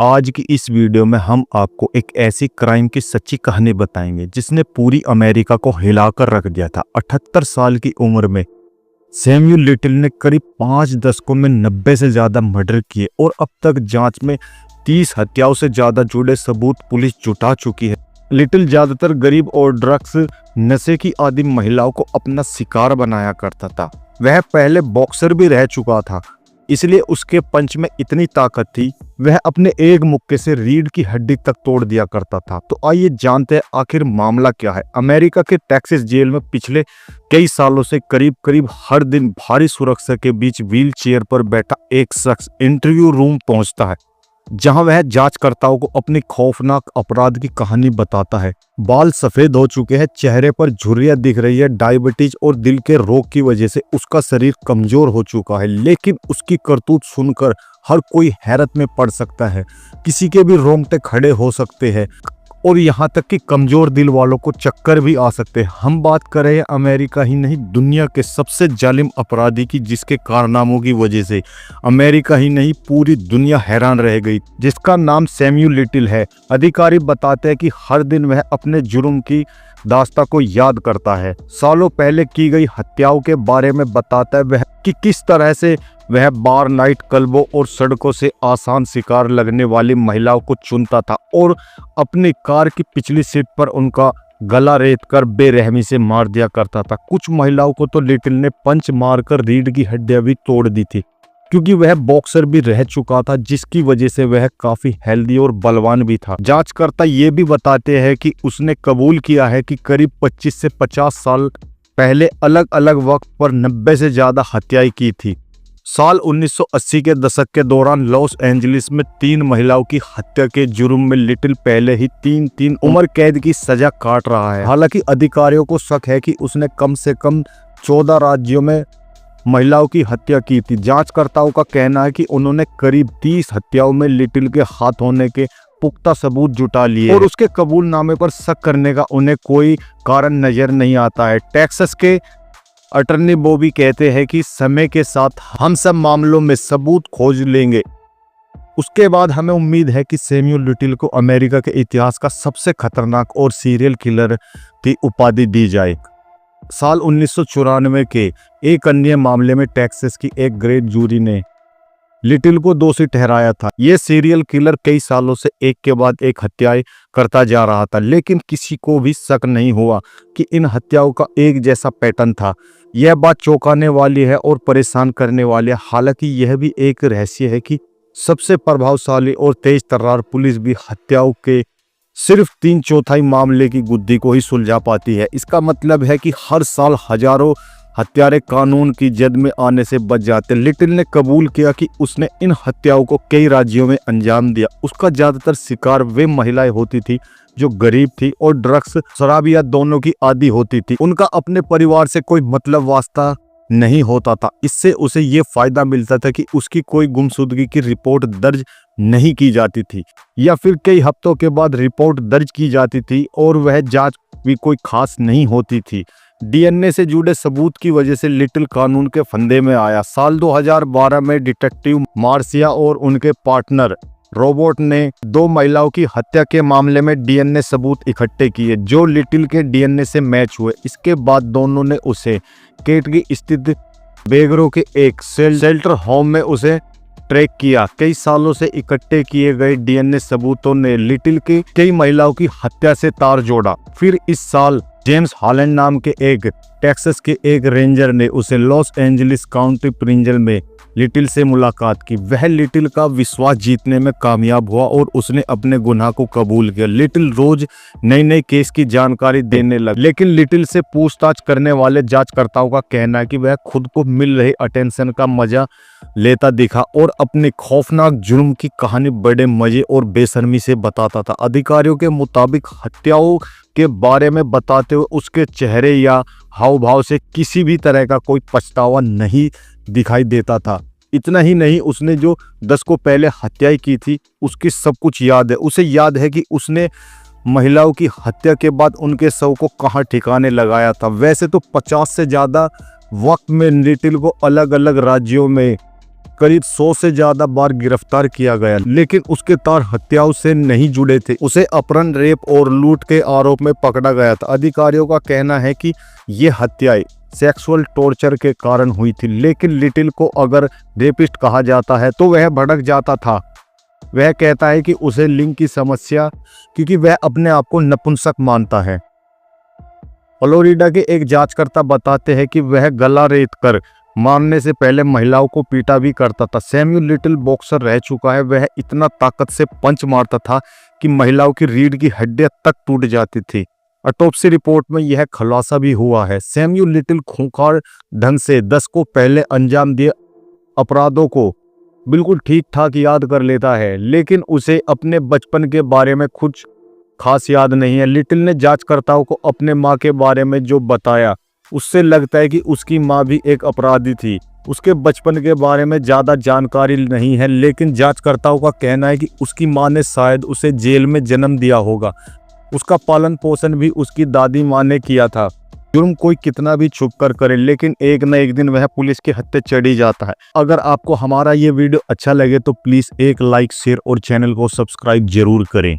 आज की इस वीडियो में हम आपको एक ऐसी क्राइम की सच्ची कहानी बताएंगे जिसने पूरी अमेरिका को हिलाकर रख दिया था। 78 साल की उम्र में सैमुअल लिटिल ने करीब 5 दशकों में 90 से ज्यादा मर्डर किए और अब तक जांच में 30 हत्याओं से ज्यादा जुड़े सबूत पुलिस जुटा चुकी है। लिटिल ज्यादातर गरीब और ड्रग्स नशे की आदी महिलाओं को अपना शिकार बनाया करता था। वह पहले बॉक्सर भी रह चुका था, इसलिए उसके पंच में इतनी ताकत थी वह अपने एक मुक्के से रीढ़ की हड्डी तक तोड़ दिया करता था। तो आइए जानते हैं आखिर मामला क्या है। अमेरिका के टेक्सास जेल में पिछले कई सालों से करीब हर दिन भारी सुरक्षा के बीच व्हील चेयर पर बैठा एक शख्स इंटरव्यू रूम पहुंचता है, जहां वह जांचकर्ताओं को अपनी खौफनाक अपराध की कहानी बताता है। बाल सफेद हो चुके हैं, चेहरे पर झुर्रियां दिख रही है। डायबिटीज और दिल के रोग की वजह से उसका शरीर कमजोर हो चुका है, लेकिन उसकी करतूत सुनकर हर कोई हैरत में पड़ सकता है। किसी के भी रोंगटे खड़े हो सकते हैं और यहाँ तक कि कमजोर दिल वालों को चक्कर भी आ सकते हैं। हम बात कर रहे हैं अमेरिका ही नहीं दुनिया के सबसे जालिम अपराधी की, जिसके कारनामों की वजह से अमेरिका ही नहीं पूरी दुनिया हैरान रह गई, जिसका नाम सैमुअल लिटिल है। अधिकारी बताते हैं कि हर दिन वह अपने जुर्म की दास्तां को याद करता है, सालों पहले की गई हत्याओं के बारे में बताता है वह कि किस तरह से वह बार, नाइट क्लबों और सड़कों से आसान शिकार लगने वाली महिलाओं को चुनता था और अपनी कार की पिछली सीट पर उनका गला रेत कर बेरहमी से मार दिया करता था। कुछ महिलाओं को तो लिटिल ने पंच मारकर रीढ़ की हड्डियां भी तोड़ दी थी, क्योंकि वह बॉक्सर भी रह चुका था, जिसकी वजह से वह काफी हेल्दी और बलवान भी था। जांचकर्ता ये भी बताते हैं कि उसने कबूल किया है कि करीब 25 से 50 साल पहले अलग अलग वक्त पर 90 से ज्यादा हत्याएं की थी। साल 1980 के दशक के दौरान लॉस एंजलिस में 3 महिलाओं की हत्या के जुर्म में लिटिल पहले ही 3 उम्र कैद की सजा काट रहा है। हालांकि अधिकारियों को शक है कि उसने कम से कम 14 राज्यों में महिलाओं की हत्या की थी। जांचकर्ताओं का कहना है कि उन्होंने करीब 30 हत्याओं में लिटिल के हाथ होने के पुख्ता सबूत जुटा लिए और उसके कबूलनामे पर शक करने का उन्हें कोई कारण नजर नहीं आता है। टेक्सास के अटर्नी बॉबी कहते हैं कि समय के साथ हम सब मामलों में सबूत खोज लेंगे। उसके बाद हमें उम्मीद है कि सैमुअल लिटिल को अमेरिका के इतिहास का सबसे खतरनाक और सीरियल किलर की उपाधि दी जाए। साल 1994 के एक अन्य मामले में टेक्सास की एक ग्रेड जूरी ने लिटिल को दोषी ठहराया था। यह सीरियल किलर कई सालों से एक के बाद एक हत्याएं करता जा रहा था, लेकिन किसी को भी शक नहीं हुआ कि इन हत्याओं का एक जैसा पैटर्न था। यह बात चौंकाने वाली है और परेशान करने वाली है। हालांकि यह भी एक रहस्य है कि सबसे प्रभावशाली और तेज तर्रार पुलिस भी हत्याओं के सिर्फ 3/4 मामले की गुत्थी को ही सुलझा पाती है। इसका मतलब है कि हर साल हजारों हत्यारे कानून की जद में आने से बच जाते। लिटिल ने कबूल किया कि उसने इन हत्याओं को कई राज्यों में अंजाम दिया। उसका ज्यादातर शिकार वे महिलाएं होती थी जो गरीब थी और ड्रग्स, शराब या दोनों की आदी होती थी। उनका अपने परिवार से कोई मतलब वास्ता नहीं होता था। इससे उसे ये फायदा मिलता था कि उसकी कोई गुमशुदगी की रिपोर्ट दर्ज नहीं की जाती थी, या फिर कई हफ्तों के बाद रिपोर्ट दर्ज की जाती थी और वह जांच भी कोई खास नहीं होती थी। डीएनए से जुड़े सबूत की वजह से लिटिल कानून के फंदे में आया। साल 2012 में डिटेक्टिव मार्सिया और उनके पार्टनर रॉबर्ट ने 2 महिलाओं की हत्या के मामले में डीएनए सबूत इकट्ठे किए जो लिटिल के डीएनए से मैच हुए। इसके बाद दोनों ने उसे केट की स्थित बेगरों के एक शेल्टर होम में उसे ट्रैक किया। कई सालों से इकट्ठे किए गए डीएनए सबूतों ने लिटिल के कई महिलाओं की हत्या से तार जोड़ा। फिर इस साल जेम्स हॉलैंड नाम के एक टेक्सास के एक रेंजर ने उसे लॉस एंजलिस काउंटी प्रिंजल में लिटिल से मुलाकात की। वह लिटिल का विश्वास जीतने में कामयाब हुआ और उसने अपने गुनाह को कबूल किया। लिटिल रोज नई केस की जानकारी देने लगा, लेकिन लिटिल से पूछताछ करने वाले जांचकर्ताओं का कहना है कि वह खुद को मिल रही अटेंशन का मजा लेता दिखा और अपने खौफनाक जुर्म की कहानी बड़े मजे और बेशर्मी से बताता था। अधिकारियों के मुताबिक हत्याओं के बारे में बताते हुए उसके चेहरे या हाव भाव से किसी भी तरह का कोई पछतावा नहीं दिखाई देता था। इतना ही नहीं, उसने जो 10 को पहले हत्याएं की थी उसकी सब कुछ याद है। उसे याद है कि उसने महिलाओं की हत्या के बाद उनके शव को कहां ठिकाने लगाया था। वैसे तो 50 से ज्यादा वक्त में लिटिल को अलग अलग राज्यों में करीब 100 से ज्यादा बार गिरफ्तार किया गया, लेकिन उसके तार हत्याओं से नहीं जुड़े थे। उसे अपहरण, रेप और लूट के आरोप में पकड़ा गया था। अधिकारियों का कहना है कि ये हत्याएं सेक्सुअल टॉर्चर के कारण हुई थी, लेकिन लिटिल को अगर रेपिस्ट कहा जाता है तो वह भड़क जाता था। वह कहता है कि उसे लिंग की समस्या, क्योंकि वह अपने आप को नपुंसक मानता है। फ्लोरिडा के एक जांचकर्ता बताते हैं कि वह गला रेत कर मारने से पहले महिलाओं को पीटा भी करता था। सैमुअल लिटिल बॉक्सर रह चुका है। वह इतना ताकत से पंच मारता था कि महिलाओं की रीढ़ की हड्डियां तक टूट जाती थी। ऑटोप्सी रिपोर्ट में यह खुलासा भी हुआ है। सैमुअल लिटिल खूंखार ढंग से दशकों पहले अंजाम दिए अपराधों को बिल्कुल ठीक ठाक याद कर लेता है, लेकिन उसे अपने बचपन के बारे में कुछ खास याद नहीं है। लिटिल ने जांचकर्ताओं को अपने माँ के बारे में जो बताया, उससे लगता है कि उसकी माँ भी एक अपराधी थी। उसके बचपन के बारे में ज़्यादा जानकारी नहीं है, लेकिन जांचकर्ताओं का कहना है कि उसकी माँ ने शायद उसे जेल में जन्म दिया होगा। उसका पालन पोषण भी उसकी दादी माँ ने किया था। जुर्म कोई कितना भी छुप कर करे, लेकिन एक न एक दिन वह पुलिस के हत्थे चढ़ ही जाता है। अगर आपको हमारा ये वीडियो अच्छा लगे तो प्लीज़ एक लाइक, शेयर और चैनल को सब्सक्राइब जरूर करें।